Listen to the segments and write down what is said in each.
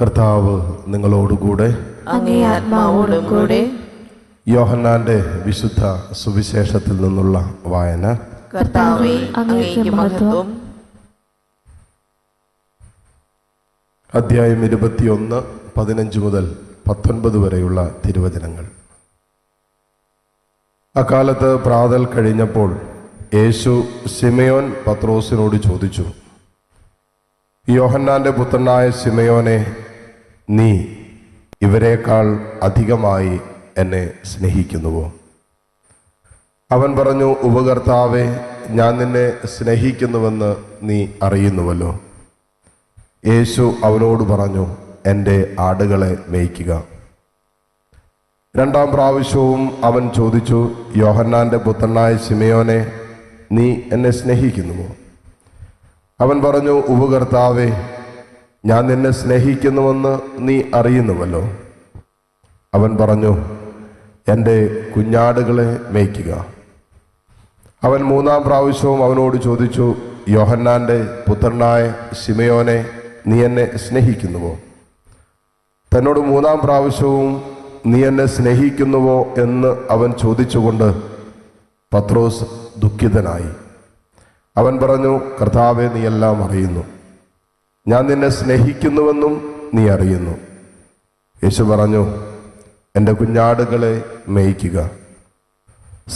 കർത്താവ് നിങ്ങളോടുകൂടെ, അങ്ങേ ആത്മാവോടും കൂടെ. യോഹന്നാന്റെ വിശുദ്ധ സുവിശേഷത്തിൽ നിന്നുള്ള വായന. കർത്താവേ, അങ്ങേക്ക് മഹത്വം. അധ്യായം 21, 15 മുതൽ 19 വരെയുള്ള തിരുവചനങ്ങൾ. അക്കാലത്ത് പ്രാതൽ കഴിഞ്ഞപ്പോൾ യേശു ശിമയോൻ പത്രോസിനോട് ചോദിച്ചു, യോഹന്നാന്റെ പുത്രനായ ശിമയോനെ, നീ ഇവരെക്കാൾ അധികമായി എന്നെ സ്നേഹിക്കുന്നുവോ? അവൻ പറഞ്ഞു, ഉപകർത്താവേ, ഞാൻ നിന്നെ സ്നേഹിക്കുന്നുവെന്ന് നീ അറിയുന്നുവല്ലോ. യേശു അവനോട് പറഞ്ഞു, എൻ്റെ ആടുകളെ മേയ്ക്കുക. രണ്ടാം പ്രാവശ്യവും അവൻ ചോദിച്ചു, യോഹന്നാന്റെ പുത്രനായ ശിമയോനെ, നീ എന്നെ സ്നേഹിക്കുന്നുവോ? അവൻ പറഞ്ഞു, ഉപകർത്താവേ, ഞാൻ നിന്നെ സ്നേഹിക്കുന്നുവെന്ന് നീ അറിയുന്നുവല്ലോ. അവൻ പറഞ്ഞു, എൻ്റെ കുഞ്ഞാടുകളെ മേയ്ക്കുക. അവൻ മൂന്നാം പ്രാവശ്യവും അവനോട് ചോദിച്ചു, യോഹന്നാന്റെ പുത്രനായ ശിമയോനെ, നീ എന്നെ സ്നേഹിക്കുന്നുവോ? തന്നോട് മൂന്നാം പ്രാവശ്യവും നീ എന്നെ സ്നേഹിക്കുന്നുവോ എന്ന് അവൻ ചോദിച്ചുകൊണ്ട് പത്രോസ് ദുഃഖിതനായി. അവൻ പറഞ്ഞു, കർത്താവേ, നീ എല്ലാം അറിയുന്നു. ഞാൻ നിന്നെ സ്നേഹിക്കുന്നുവെന്നും നീ അറിയുന്നു. യേശു പറഞ്ഞു, എൻ്റെ കുഞ്ഞാടുകളെ മേയ്ക്കുക.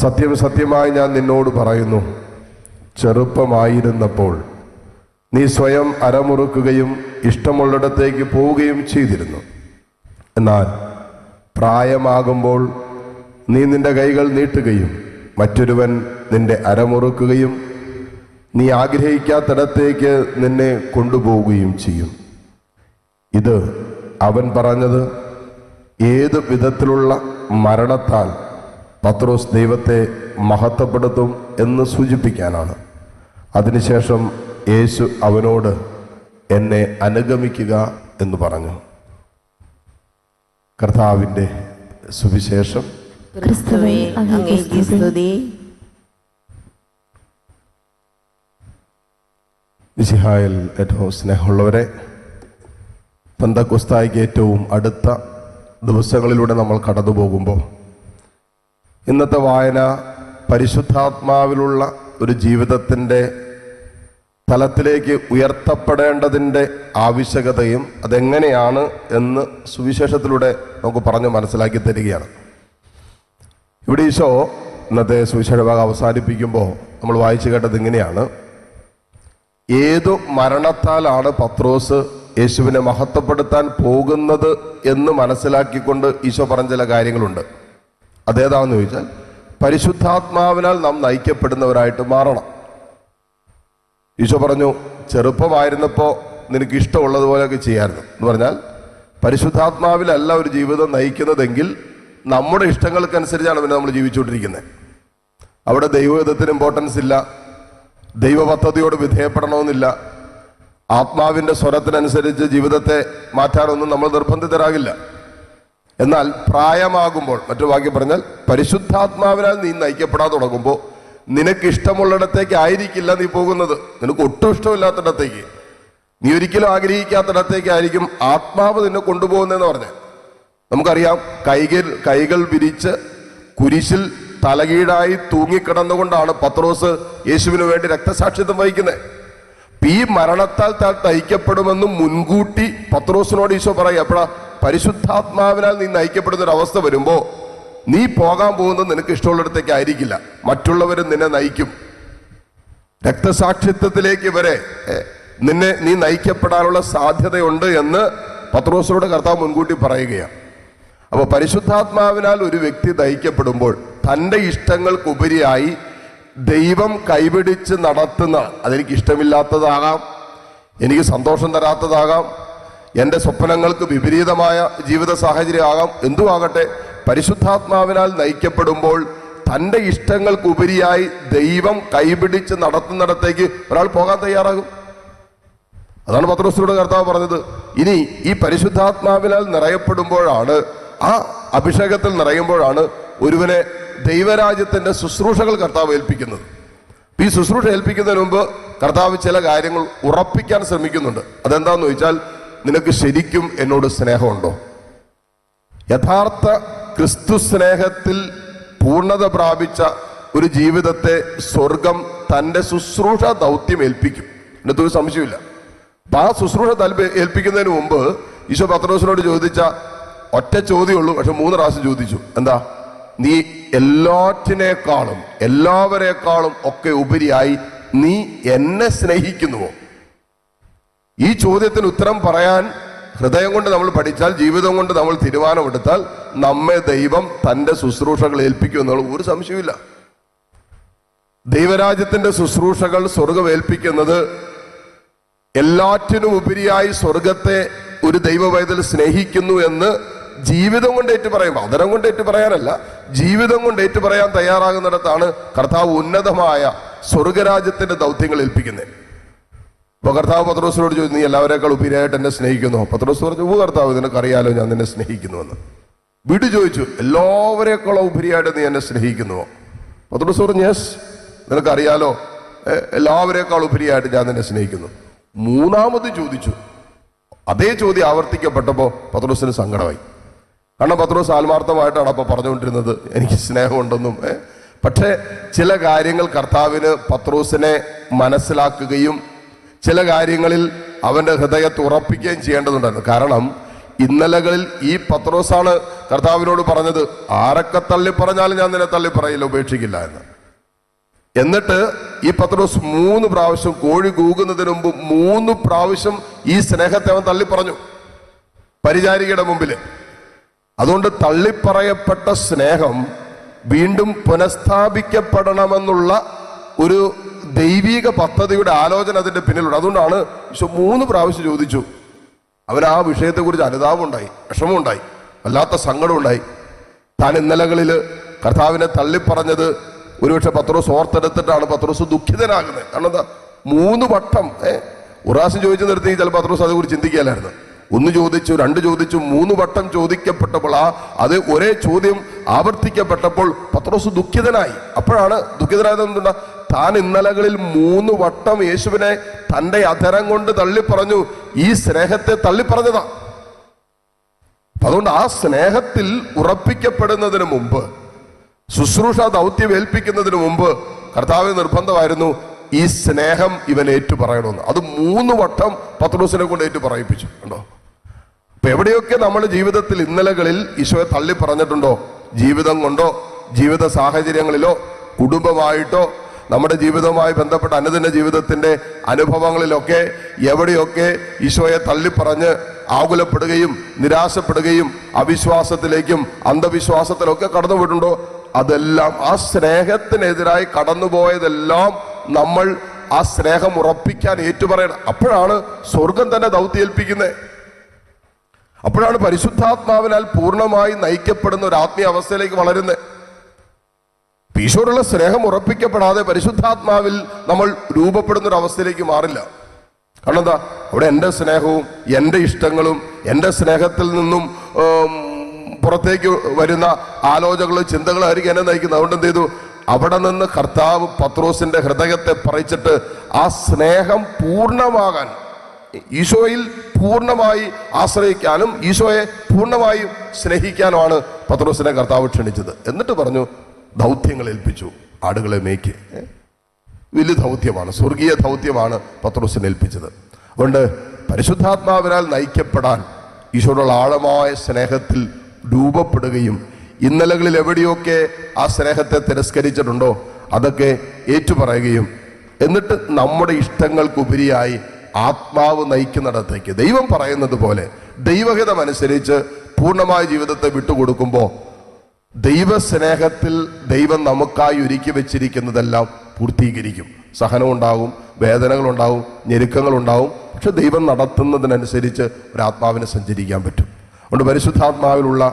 സത്യം സത്യമായി ഞാൻ നിന്നോട് പറയുന്നു, ചെറുപ്പമായിരുന്നപ്പോൾ നീ സ്വയം അരമുറുക്കുകയും ഇഷ്ടമുള്ളിടത്തേക്ക് പോവുകയും ചെയ്തിരുന്നു. എന്നാൽ പ്രായമാകുമ്പോൾ നീ നിന്റെ കൈകൾ നീട്ടുകയും മറ്റൊരുവൻ നിന്റെ അരമുറുക്കുകയും നീ ആഗ്രഹിക്കാത്തിടത്തേക്ക് നിന്നെ കൊണ്ടുപോവുകയും ചെയ്യും. ഇത് അവൻ പറഞ്ഞത് ഏത് വിധത്തിലുള്ള മരണത്താൽ പത്രോസ് ദൈവത്തെ മഹത്വപ്പെടുത്തും എന്ന് സൂചിപ്പിക്കാനാണ്. അതിനുശേഷം യേശു അവനോട്, എന്നെ അനുഗമിക്കുക എന്ന് പറഞ്ഞു. കർത്താവിൻ്റെ സുവിശേഷം. ക്രിസ്തുവേ, അങ്ങേക്ക് സ്തുതി. മിശിഹായിൽ ഏറ്റവും സ്നേഹമുള്ളവരെ, പെന്തക്കോസ്തായ്ക്ക് ഏറ്റവും അടുത്ത ദിവസങ്ങളിലൂടെ നമ്മൾ കടന്നു പോകുമ്പോൾ ഇന്നത്തെ വായന പരിശുദ്ധാത്മാവിലുള്ള ഒരു ജീവിതത്തിൻ്റെ തലത്തിലേക്ക് ഉയർത്തപ്പെടേണ്ടതിൻ്റെ ആവശ്യകതയും അതെങ്ങനെയാണ് എന്ന് സുവിശേഷത്തിലൂടെ നമുക്ക് പറഞ്ഞ് മനസ്സിലാക്കി തരികയാണ്. ഇവിടെ ഈശോ ഇന്നത്തെ സുവിശേഷ ഭാഗം അവസാനിപ്പിക്കുമ്പോൾ നമ്മൾ വായിച്ചു കേട്ടത് ഇങ്ങനെയാണ്: ഏതു മരണത്താലാണ് പത്രോസ് യേശുവിനെ മഹത്വപ്പെടുത്താൻ പോകുന്നത് എന്ന് മനസ്സിലാക്കിക്കൊണ്ട് ഈശോ പറഞ്ഞ ചില കാര്യങ്ങളുണ്ട്. അതേതാണെന്ന് ചോദിച്ചാൽ, പരിശുദ്ധാത്മാവിനാൽ നാം നയിക്കപ്പെടുന്നവരായിട്ട് മാറണം. ഈശോ പറഞ്ഞു, ചെറുപ്പമായിരുന്നപ്പോൾ നിനക്ക് ഇഷ്ടമുള്ളതുപോലെയൊക്കെ ചെയ്യാമായിരുന്നു എന്ന് പറഞ്ഞാൽ, പരിശുദ്ധാത്മാവിലല്ല ഒരു ജീവിതം നയിക്കുന്നതെങ്കിൽ നമ്മുടെ ഇഷ്ടങ്ങൾക്കനുസരിച്ചാണ് പിന്നെ നമ്മൾ ജീവിച്ചുകൊണ്ടിരിക്കുന്നത്. അവിടെ ദൈവഹിതത്തിന് ഇമ്പോർട്ടൻസ് ഇല്ല, ദൈവ പദ്ധതിയോട് വിധേയപ്പെടണമെന്നില്ല, ആത്മാവിൻ്റെ സ്വരത്തിനനുസരിച്ച് ജീവിതത്തെ മാറ്റാനൊന്നും നമ്മൾ നിർബന്ധിതരാകില്ല. എന്നാൽ പ്രായമാകുമ്പോൾ, മറ്റു വാക്യം പറഞ്ഞാൽ പരിശുദ്ധാത്മാവിനാൽ നീ നയിക്കപ്പെടാൻ തുടങ്ങുമ്പോൾ നിനക്ക് ഇഷ്ടമുള്ളിടത്തേക്ക് ആയിരിക്കില്ല നീ പോകുന്നത്. നിനക്ക് ഒട്ടും ഇഷ്ടമില്ലാത്തിടത്തേക്ക്, നീ ഒരിക്കലും ആഗ്രഹിക്കാത്തിടത്തേക്കായിരിക്കും ആത്മാവ് നിന്നെ കൊണ്ടുപോകുന്നതെന്ന് പറഞ്ഞ് നമുക്കറിയാം. കൈകൾ വിരിച്ച് കുരിശിൽ തലകീഴായി തൂങ്ങിക്കിടന്നുകൊണ്ടാണ് പത്രോസ് യേശുവിന് വേണ്ടി രക്തസാക്ഷിത്വം വഹിക്കുന്നത്. ഈ മരണത്താൽ താൻ നയിക്കപ്പെടുമെന്നും മുൻകൂട്ടി പത്രോസിനോട് ഈശോ പറയും. എപ്പോഴാ? പരിശുദ്ധാത്മാവിനാൽ നീ നയിക്കപ്പെടുന്ന ഒരു അവസ്ഥ വരുമ്പോൾ നീ പോകാൻ പോകുന്നത് നിനക്ക് ഇഷ്ടമുള്ളിടത്തേക്ക് ആയിരിക്കില്ല, മറ്റുള്ളവരും നിന്നെ നയിക്കും. രക്തസാക്ഷിത്വത്തിലേക്ക് വരെ നീ നയിക്കപ്പെടാനുള്ള സാധ്യതയുണ്ട് എന്ന് പത്രോസിനോട് കർത്താവ് മുൻകൂട്ടി പറയുകയാണ്. അപ്പോൾ പരിശുദ്ധാത്മാവിനാൽ ഒരു വ്യക്തി നയിക്കപ്പെടുമ്പോൾ തൻ്റെ ഇഷ്ടങ്ങൾക്കുപരിയായി ദൈവം കൈപിടിച്ച് നടത്തുന്ന, അതെനിക്ക് ഇഷ്ടമില്ലാത്തതാകാം, എനിക്ക് സന്തോഷം തരാത്തതാകാം, എൻ്റെ സ്വപ്നങ്ങൾക്ക് വിപരീതമായ ജീവിത സാഹചര്യമാകാം, എന്തുമാകട്ടെ, പരിശുദ്ധാത്മാവിനാൽ നയിക്കപ്പെടുമ്പോൾ തൻ്റെ ഇഷ്ടങ്ങൾക്കുപരിയായി ദൈവം കൈപിടിച്ച് നടത്തുന്നിടത്തേക്ക് ഒരാൾ പോകാൻ തയ്യാറാകും. അതാണ് പത്രോസിനോട് കർത്താവ് പറഞ്ഞത്. ഇനി ഈ പരിശുദ്ധാത്മാവിനാൽ നിറയപ്പെടുമ്പോഴാണ്, ആ അഭിഷേകത്തിൽ നിറയുമ്പോഴാണ് ഒരുവനെ ദൈവരാജ്യത്തിൻ്റെ ശുശ്രൂഷകൾ കർത്താവ് ഏൽപ്പിക്കുന്നത്. ഈ ശുശ്രൂഷ ഏൽപ്പിക്കുന്നതിന് മുമ്പ് കർത്താവ് ചില കാര്യങ്ങൾ ഉറപ്പിക്കാൻ ശ്രമിക്കുന്നുണ്ട്. അതെന്താന്ന് ചോദിച്ചാൽ, നിനക്ക് ശരിക്കും എന്നോട് സ്നേഹമുണ്ടോ? യഥാർത്ഥ ക്രിസ്തു സ്നേഹത്തിൽ പൂർണ്ണത പ്രാപിച്ച ഒരു ജീവിതത്തെ സ്വർഗം തൻ്റെ ശുശ്രൂഷ ദൗത്യം ഏൽപ്പിക്കും. എന്നിട്ട് ഒരു സംശയമില്ല. അപ്പൊ ആ ശുശ്രൂഷ ഏൽപ്പിക്കുന്നതിന് മുമ്പ് ഈശോ പത്രോസിനോട് ചോദിച്ച ഒറ്റ ചോദ്യമുള്ളൂ, പക്ഷെ 3 പ്രാവശ്യം ചോദിച്ചു. എന്താ? നീ എല്ലാറ്റിനേക്കാളും എല്ലാവരെക്കാളും ഒക്കെ ഉപരിയായി നീ എന്നെ സ്നേഹിക്കുന്നുവോ? ഈ ചോദ്യത്തിന് ഉത്തരം പറയാൻ ഹൃദയം കൊണ്ട് നമ്മൾ പഠിച്ചാൽ, ജീവിതം കൊണ്ട് നമ്മൾ തീരുമാനമെടുത്താൽ നമ്മെ ദൈവം തൻ്റെ ശുശ്രൂഷകൾ ഏൽപ്പിക്കും എന്നുള്ള ഒരു സംശയമില്ല. ദൈവരാജ്യത്തിന്റെ ശുശ്രൂഷകൾ സ്വർഗം ഏൽപ്പിക്കുന്നത് എല്ലാറ്റിനും ഉപരിയായി സ്വർഗത്തെ ഒരു ദൈവവൈതൽ സ്നേഹിക്കുന്നു എന്ന് ജീവിതം കൊണ്ട് ഏറ്റു പറയുമ്പോൾ, അതരം കൊണ്ട് ഏറ്റു പറയാനല്ല, ജീവിതം കൊണ്ട് ഏറ്റു പറയാൻ തയ്യാറാകുന്നിടത്താണ് കർത്താവ് ഉന്നതമായ സ്വർഗരാജ്യത്തിന്റെ ദൗത്യങ്ങൾ ഏൽപ്പിക്കുന്നത്. അപ്പൊ കർത്താവ് പത്രോസിനോട് ചോദിച്ചു, നീ എല്ലാവരേക്കാൾ ഉപരിയായിട്ട് എന്നെ സ്നേഹിക്കുന്നു? പത്രോസ് പറഞ്ഞു, കർത്താവ്, നിനക്കറിയാലോ ഞാൻ നിന്നെ സ്നേഹിക്കുന്നുവെന്ന്. വീണ്ടും ചോദിച്ചു, എല്ലാവരേക്കാളും ഉപരിയായിട്ട് നീ എന്നെ സ്നേഹിക്കുന്നുവോ? പത്രോസ് പറഞ്ഞു, യെസ്, നിനക്കറിയാലോ, എല്ലാവരേക്കാൾ ഉപരിയായിട്ട് ഞാൻ നിന്നെ സ്നേഹിക്കുന്നു. 3ാമത് ചോദിച്ചു. അതേ ചോദ്യം ആവർത്തിക്കപ്പെട്ടപ്പോൾ പത്രോസിന് സങ്കടമായി. കാരണം പത്രോസ് ആത്മാർത്ഥമായിട്ടാണ് അപ്പോൾ പറഞ്ഞുകൊണ്ടിരുന്നത് എനിക്ക് സ്നേഹമുണ്ടെന്നും. പക്ഷേ ചില കാര്യങ്ങൾ കർത്താവിന് പത്രോസിനെ മനസ്സിലാക്കുകയും ചില കാര്യങ്ങളിൽ അവൻ്റെ ഹൃദയത്തെ ഉറപ്പിക്കുകയും ചെയ്യേണ്ടതുണ്ടായിരുന്നു. കാരണം ഇന്നലകളിൽ ഈ പത്രോസാണ് കർത്താവിനോട് പറഞ്ഞത്, ആരൊക്കെ തള്ളി പറഞ്ഞാലും ഞാൻ നിന്നെ തള്ളി പറയില്ല, ഉപേക്ഷിക്കില്ല എന്ന്. എന്നിട്ട് ഈ പത്രോസ് 3 പ്രാവശ്യം കോഴി കൂകുന്നതിന് മുമ്പ് 3 പ്രാവശ്യം ഈ സ്നേഹത്തെ അവൻ തള്ളിപ്പറഞ്ഞു പരിചാരികയുടെ മുമ്പില്. അതുകൊണ്ട് തള്ളിപ്പറയപ്പെട്ട സ്നേഹം വീണ്ടും പുനഃസ്ഥാപിക്കപ്പെടണമെന്നുള്ള ഒരു ദൈവിക പദ്ധതിയുടെ ആലോചന അതിന്റെ പിന്നിലുണ്ട്. അതുകൊണ്ടാണ് ഈശോ 3 പ്രാവശ്യം ചോദിച്ചു. അവൻ ആ വിഷയത്തെക്കുറിച്ച് അനുതാപമുണ്ടായി, വിഷമമുണ്ടായി, വല്ലാത്ത സങ്കടമുണ്ടായി. താൻ ഇന്നലകളിൽ കർത്താവിനെ തള്ളിപ്പറഞ്ഞത് ഒരുപക്ഷെ പത്രോസ് ഓർത്തെടുത്തിട്ടാണ് പത്രോസ് ദുഃഖിതനാകുന്നത്. കാരണം എന്താ? 3 വട്ടം ഒരു പ്രാവശ്യം ചോദിച്ചു നിർത്തി ചിലപ്പോൾ പത്രോസ് അതേക്കുറിച്ച് ചിന്തിക്കുകയല്ലായിരുന്നു. 1 ചോദിച്ചു, 2 ചോദിച്ചു, 3 വട്ടം ചോദിക്കപ്പെട്ടപ്പോൾ അത് ഒരേ ചോദ്യം ആവർത്തിക്കപ്പെട്ടപ്പോൾ പത്രോസ് ദുഃഖിതനായി. അപ്പോഴാണ് ദുഃഖിതനായത് എന്തുണ്ടാ? താൻ ഇന്നലകളിൽ 3 വട്ടം യേശുവിനെ തൻ്റെ അധരം കൊണ്ട് തള്ളിപ്പറഞ്ഞു, ഈ സ്നേഹത്തെ തള്ളിപ്പറഞ്ഞതാ. അതുകൊണ്ട് ആ സ്നേഹത്തിൽ ഉറപ്പിക്കപ്പെടുന്നതിന് മുമ്പ്, ശുശ്രൂഷ ദൗത്യം ഏൽപ്പിക്കുന്നതിന് മുമ്പ് കർത്താവിന് നിർബന്ധമായിരുന്നു ഈ സ്നേഹം ഇവൻ ഏറ്റു പറയണമെന്ന്. അത് 3 വട്ടം പത്രോസിനെ കൊണ്ട് ഏറ്റു പറയിപ്പിച്ചു. കണ്ടോ? അപ്പൊ എവിടെയൊക്കെ നമ്മൾ ജീവിതത്തിൽ ഇന്നലകളിൽ ഈശോയെ തള്ളി പറഞ്ഞിട്ടുണ്ടോ, ജീവിതം കൊണ്ടോ ജീവിത സാഹചര്യങ്ങളിലോ കുടുംബമായിട്ടോ നമ്മുടെ ജീവിതവുമായി ബന്ധപ്പെട്ട അനുദിന ജീവിതത്തിന്റെ അനുഭവങ്ങളിലൊക്കെ എവിടെയൊക്കെ ഈശോയെ തള്ളിപ്പറഞ്ഞ് ആകുലപ്പെടുകയും നിരാശപ്പെടുകയും അവിശ്വാസത്തിലേക്കും അന്ധവിശ്വാസത്തിലൊക്കെ കടന്നുപോയിട്ടുണ്ടോ, അതെല്ലാം ആ സ്നേഹത്തിനെതിരായി കടന്നുപോയതെല്ലാം നമ്മൾ ആ സ്നേഹം ഉറപ്പിക്കാൻ ഏറ്റുപറയണം. അപ്പോഴാണ് സ്വർഗം തന്നെ ദൗത്യം ഏൽപ്പിക്കുന്നത്. അപ്പോഴാണ് പരിശുദ്ധാത്മാവിനാൽ പൂർണ്ണമായി നയിക്കപ്പെടുന്ന ഒരു ആത്മീയ അവസ്ഥയിലേക്ക് വളരുന്നത്. ഈശോയോടുള്ള സ്നേഹം ഉറപ്പിക്കപ്പെടാതെ പരിശുദ്ധാത്മാവിൽ നമ്മൾ രൂപപ്പെടുന്ന ഒരു അവസ്ഥയിലേക്ക് മാറില്ല. കാരണം എന്താ? അവിടെ എൻ്റെ സ്നേഹവും എൻ്റെ ഇഷ്ടങ്ങളും എൻ്റെ സ്നേഹത്തിൽ നിന്നും പുറത്തേക്ക് വരുന്ന ആലോചനകളും ചിന്തകളായിരിക്കും എന്നെ നയിക്കുന്നത്. അതുകൊണ്ട് എന്ത് ചെയ്തു? അവിടെ നിന്ന് കർത്താവ് പത്രോസിന്റെ ഹൃദയത്തെ പറിച്ചിട്ട് ആ സ്നേഹം പൂർണ്ണമാകാൻ, ഈശോയിൽ പൂർണ്ണമായി ആശ്രയിക്കാനും ഈശോയെ പൂർണ്ണമായും സ്നേഹിക്കാനുമാണ് പത്രോസിനെ കർത്താവ് ക്ഷണിച്ചത്. എന്നിട്ട് പറഞ്ഞു, ദൗത്യങ്ങൾ ഏൽപ്പിച്ചു, ആടുകളെ മേയ്ക്ക്. വലിയ ദൗത്യമാണ്, സ്വർഗീയ ദൗത്യമാണ് പത്രോസിനെ ഏൽപ്പിച്ചത്. അതുകൊണ്ട് പരിശുദ്ധാത്മാവിനാൽ നയിക്കപ്പെടാൻ ഈശോയോടുള്ള ആഴമായ സ്നേഹത്തിൽ രൂപപ്പെടുകയും ഇന്നലകളിൽ എവിടെയൊക്കെ ആ സ്നേഹത്തെ തിരസ്കരിച്ചിട്ടുണ്ടോ അതൊക്കെ ഏറ്റുപറയുകയും എന്നിട്ട് നമ്മുടെ ഇഷ്ടങ്ങൾക്കുപരിയായി ആത്മാവ് നയിക്കുന്നിടത്തേക്ക് ദൈവം പറയുന്നത് പോലെ ദൈവഹിതമനുസരിച്ച് പൂർണ്ണമായ ജീവിതത്തെ വിട്ടുകൊടുക്കുമ്പോൾ ദൈവസ്നേഹത്തിൽ ദൈവം നമുക്കായി ഒരുക്കി വെച്ചിരിക്കുന്നതെല്ലാം പൂർത്തീകരിക്കും. സഹനമുണ്ടാകും, വേദനകളുണ്ടാവും, ഞെരുക്കങ്ങളുണ്ടാവും. പക്ഷെ ദൈവം നടത്തുന്നതിനനുസരിച്ച് ഒരാത്മാവിന് സഞ്ചരിക്കാൻ പറ്റും. അതുകൊണ്ട് പരിശുദ്ധാത്മാവിലുള്ള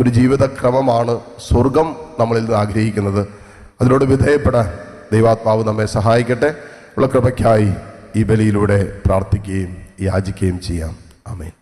ഒരു ജീവിതക്രമമാണ് സ്വർഗം നമ്മളിൽ നിന്ന് ആഗ്രഹിക്കുന്നത്. അതിനോട് വിധേയപ്പെടാൻ ദൈവാത്മാവ് നമ്മെ സഹായിക്കട്ടെ. ഉള്ള കൃപയ്ക്കായി ഈ ബലിയിലൂടെ പ്രാർത്ഥിക്കുകയും യാചിക്കുകയും ചെയ്യാം. ആമേൻ.